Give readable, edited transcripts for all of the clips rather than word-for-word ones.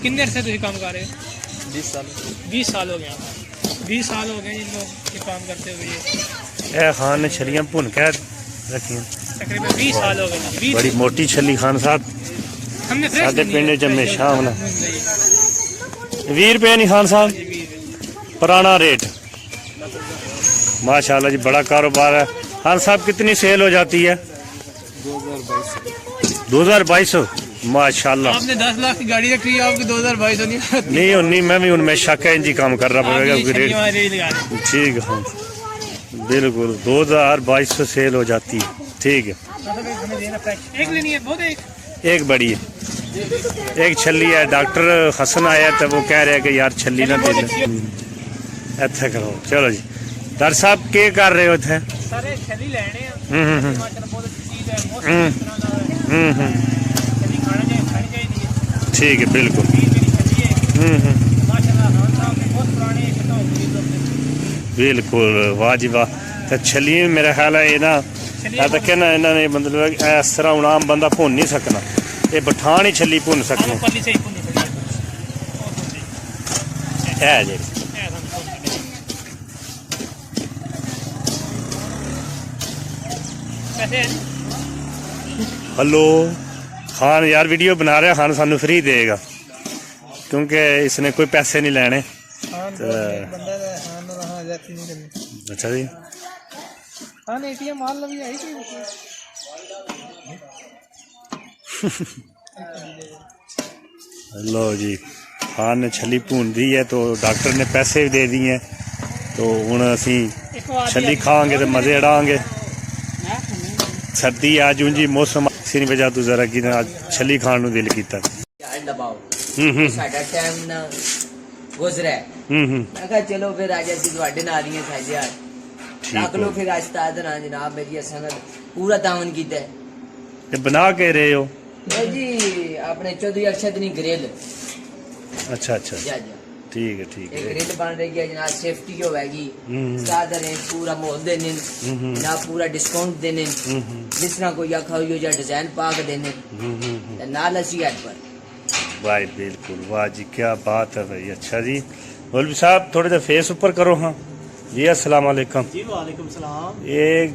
कितने अरसे तुम काम कर रहे हो? 20 साल। 20 साल हो गया। 20 साल हो गए जिनको ये काम करते हुए। ए खान ने छलियां भुन के रखी तकरीबन 20 साल हो गए। बड़ी मोटी छली खान साहब हमने साडे पिंड च हमेशा होना 20 रुपए नहीं खान साहब पुराना रेट। माशाल्लाह जी बड़ा कारोबार है। खान साहब कितनी सेल हो जाती है? 2022 माशाल्लाह। आपने 10 लाख की गाड़ी रखी है, आपकी 2022 नहीं होनी। मैं भी उनमें शक है इंजी काम कर रहा पड़ेगा रेट ठीक है। बिल्कुल 2022 से सेल हो जाती है। ठीक है। एक लेनी है, बहुत एक बड़ी है, एक छली है। डॉक्टर हसन आया तो वो कह रहे हैं कि यार छली ना दे दे। ऐसा करो चलो जी। डॉक्टर साहब के कर रहे हो थे? ठीक है बिल्कुल। बिल्कुल वाह जी वाह। तो छली मेरा ख्याल है ये ना तो कहना इन्होंने मतलब इस तरह हूँ आम बंदा भुन नहीं सकना, ये बठान ही छली भुन सकना है जी। हेलो खान यार वीडियो बना रहा खान सानू फ्री देगा क्योंकि इसने कोई पैसे नहीं लेने। अच्छा जी लो जी खान ने छली भून दी है तो डॉक्टर ने पैसे भी दे दिए हैं तो हुण असी छली खावांगे तो मजे उड़ांगे। सर्दी आज ऊंजी मौसम इसी वजह तो जरा कि आज छली खान नूं दिल कीता। साडा टाइम ना गुजरा मैं कहा चलो फिर आज असी तुहाडे नाल ही साजे यार रख लो फिर आज ताद ना जनाब मेरी संगत पूरा दामन कीता है। ये बना के रहे हो? जी अपने चौधरी अक्षतनी ग्रिल। अच्छा अच्छा ठीक है ठीक है। ग्रिल बन रही है जनाब, सेफ्टी होगी, ज्यादा रेंज पूरा मोल देने जनाब, पूरा डिस्काउंट देने जिस तरह कोई आखा हुई या डिजाइन पा के देने नाल असी एड पर। भाई बिल्कुल वाह जी क्या बात है भाई। अच्छा जी मौलवी साहब थोड़े देर फेस ऊपर करो। हाँ जी अस्सलाम वालेकुम। जी वालेकुम सलाम। ये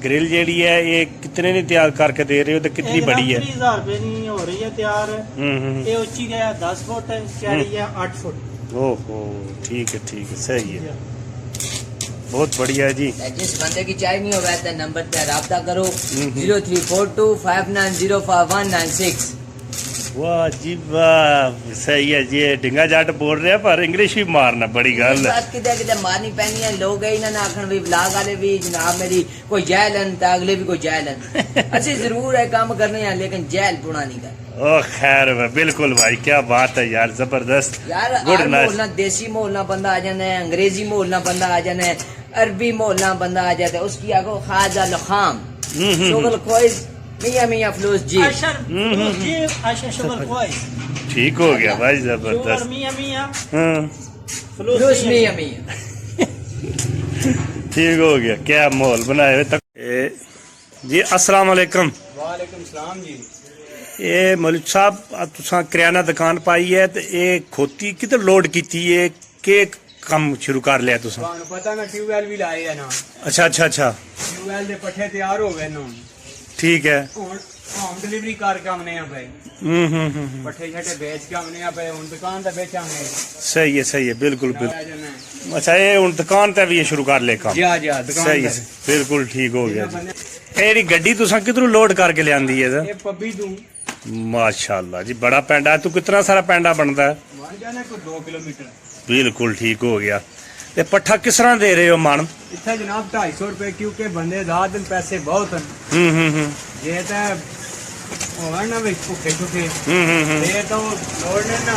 ग्रिल जेडी है ये कितने ने तैयार करके दे रहे हो तो कितनी बड़ी है? 30,000 रुपए नहीं हो रही है तैयार। ये ऊंची है 10 फुट, चौड़ी है 8 फुट। ओहो ठीक है सही है बहुत बढ़िया है जी। जिस बंदे की चाय नहीं हो वैसे नंबर पे राब्ता करो 0342590596। वाह जी वाह सही है जी। डिंगा जट बोल रहे हैं पर इंग्लिश भी मारना बड़ी गल है। किते मारनी पैनी है। लोग इन्हां ने आखण भी ब्लॉग वाले भी जनाब मेरी कोई जहलन तो अगले भी कोई जहलन अच्छी जरूर है काम करने हैं लेकिन जहल पुणा नहीं कर। ओ खैर बिल्कुल भाई क्या बात है यार जबरदस्त यार। गुड मोलना देसी मोलना बंदा आ जाना है, अंग्रेजी मोलना बंदा आ जाना है, अरबी मोलना बंदा आ जाता है, उसकी आगो खाजा लखाम शुगल कोई मियां मियां फ्लूस जी ठीक हो गया भाई जबरदस्त। मियां मियां फ्लूस मियां मियां ठीक हो गया। क्या माहौल बनाए हुए तक जी। अस्सलाम वालेकुम। वालेकुम सलाम जी। ये मौलवी साहब तुसां किराना दुकान पाई है तो ये खोती किधर लोड की के काम शुरू कर लिया तुसां? पता ना ट्यूबवेल भी लाए है ना। अच्छा ट्यूबवेल दे पट्ठे तैयार हो गए ना। ठीक है होम डिलीवरी करके हमने यहाँ पे पट्ठे छठे बेच के हमने यहाँ पे दुकान पे बेचांगे। सही है बिल्कुल अच्छा ये हुण दुकान ते भी शुरू कर ले काम? जी दुकान सही है बिल्कुल ठीक हो गया जी। ये गड्डी तुसां किधरों लोड करके लियांदी है? ये पब्बी तू माशाल्लाह जी, बड़ा पेंडा है। तू कितना सारा पेंडा बनता है? बन जाना कोई 2 किलोमीटर। बिल्कुल ठीक हो गया। ते पट्ठा किस तरह दे रहे हो मन? इतना जनाब 250 रुपए, क्योंकि बंदे रात दिन पैसे बहुत हैं। ये तो होगा ना भाई भुखे छुखे, ये तो लोड़ ने ना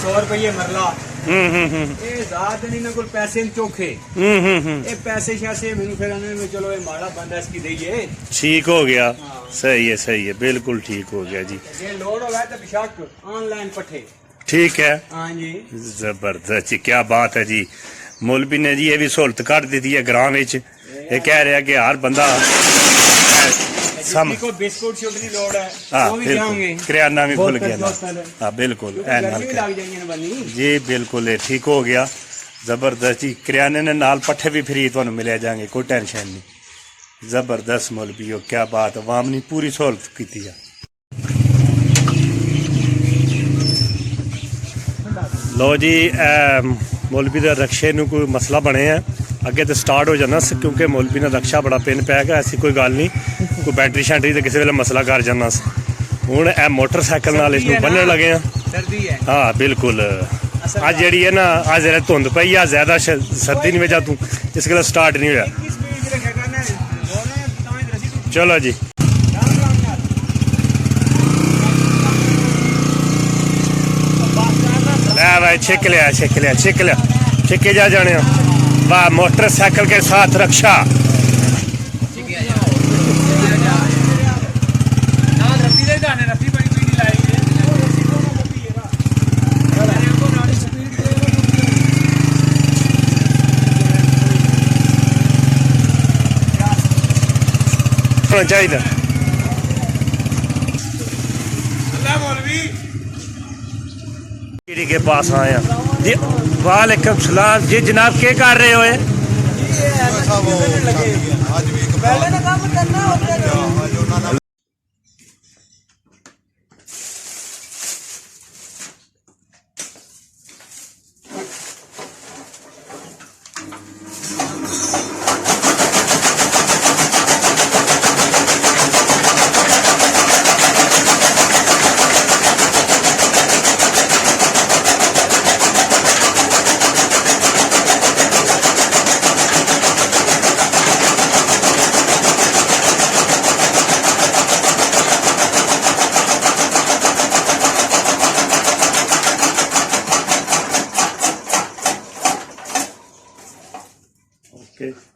100 रुपये मरला। ये रात दिन इन्होंने कोल पैसे नहीं चोखे, ये पैसे शैसे मैंने फिर में चलो ये माड़ा बंदा इसकी दईए। ठीक हो गया। सही है, बिल्कुल ठीक हो गया जी। ये लोड होगा तो बेशक ऑनलाइन पट्ठे। ठीक है, हाँ जी, जबरदस्त जी, क्या बात है जी। मौलवी ने जी ये भी सहूलत कर दी थी है ग्राम विच। ये कह रहा है कि हर बंदा किसी को बिस्कुट शुग नहीं लोड है, हाँ वो भी बिल्कुल, जाओगे। किराना भी खुल गया ना। बोतल। हाँ बिल्कुल, गर्मी भी लग जाएगी ना बनी। जी बिल्कुल, ये ठीक हो गया। जबरदस्त जी, किराने ने नाल पट्ठे भी फ्री तुहानू मिले जाएंगे, कोई टेंशन नहीं। जबरदस्त मौलवी हो, क्या बात, अवाम ने पूरी सहूलत की है। लो जी, मौलवी के रक्शे नू कोई मसला बने है, अगे तो स्टार्ट हो जाना, क्योंकि मौलवी ने रक्शा बड़ा पिन पै गया। ऐसी कोई गल नहीं, कोई बैटरी शैटरी तो किसी वे मसला कर जाना। हूँ ए मोटरसाइकिल नाल इसनू बन्नण लगे हैं। सर्दी है। हाँ बिल्कुल, अज जी है ना, अज जरा धुंध पई आ, ज्यादा सर्दी नहीं वजह तू इस गल स्टार्ट नहीं होया। चलो जी, भाई छिक जा जाने। वाह, मोटरसाइकिल के साथ रक्षा। चाहिए के पास आए हैं जी। वालेकुम सलाम जी, जनाब क्या कर रहे हो? Okay.